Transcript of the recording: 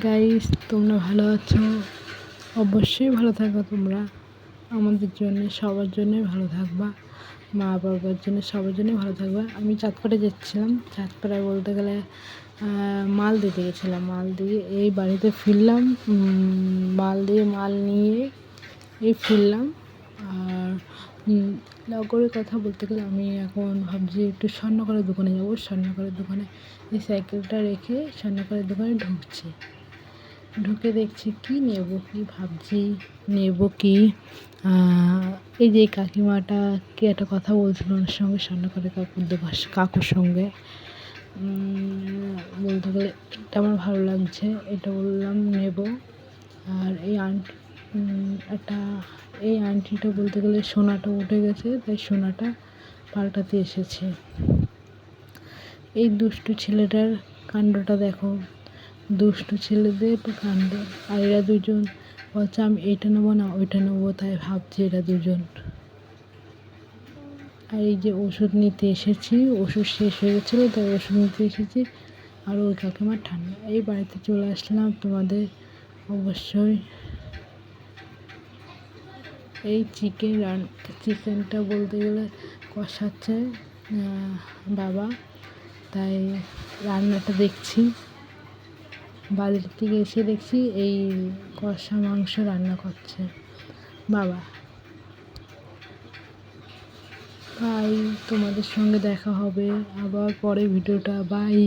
Guys, তোমরা ভালো আছো? অবশ্যই ভালো থাকো। তোমরা আমাদের জন্য, সবার জন্যই ভালো থাকবা, মা বাবার জন্য, সবার জন্যই ভালো থাকবা। আমি চাঁদপাড়ায় যাচ্ছিলাম। চাঁদপাড়ায় বলতে গেলে মাল দিতে গেছিলাম। মাল দিয়ে এই বাড়িতে ফিরলাম। মাল নিয়ে এই ফিরলাম। আর নগরের কথা বলতে গেলে আমি এখন ভাবছি একটু স্বর্ণকারের দোকানে যাবো। স্বর্ণকারের দোকানে এই সাইকেলটা রেখে স্বর্ণকারের দোকানে ঢুকে দেখছি কি নেব, কি ভাবছি নেব কি। এই যে কাকিমাটা কি একটা কথা বলছিল ওনার সঙ্গে, স্বর্ণকারের কাকুর সঙ্গে। বলতে গেলে এটা আমার ভালো লাগছে, এটা বললাম নেব। আর এই আংটিটা বলতে গেলে সোনাটা উঠে গেছে, তাই সোনাটা পাল্টাতে এসেছে। এই দুষ্টু ছেলেটার কাণ্ডটা দেখো, দুষ্টু ছেলেদের কাণ্ড। আর এরা দুজন বলছে আমি এটা নেবো না ওইটা নেবো, তাই ভাবছি এরা দুজন। আর এই যে ওষুধ নিতে এসেছি, ওষুধ শেষ হয়ে গেছিলো তাই ওষুধ নিতে এসেছি। আর ওই কাকিমার ঠান্ডা। এই বাড়িতে চলে আসলাম তোমাদের অবশ্যই। এই চিকেনটা বলতে গেলে কষাচ্ছে বাবা, তাই রান্নাটা দেখছি। বাজার থেকে এসে দেখছি এই কষা মাংস রান্না করছে বাবা। বাই, তোমাদের সঙ্গে দেখা হবে আবার পরে ভিডিওটা। বাই।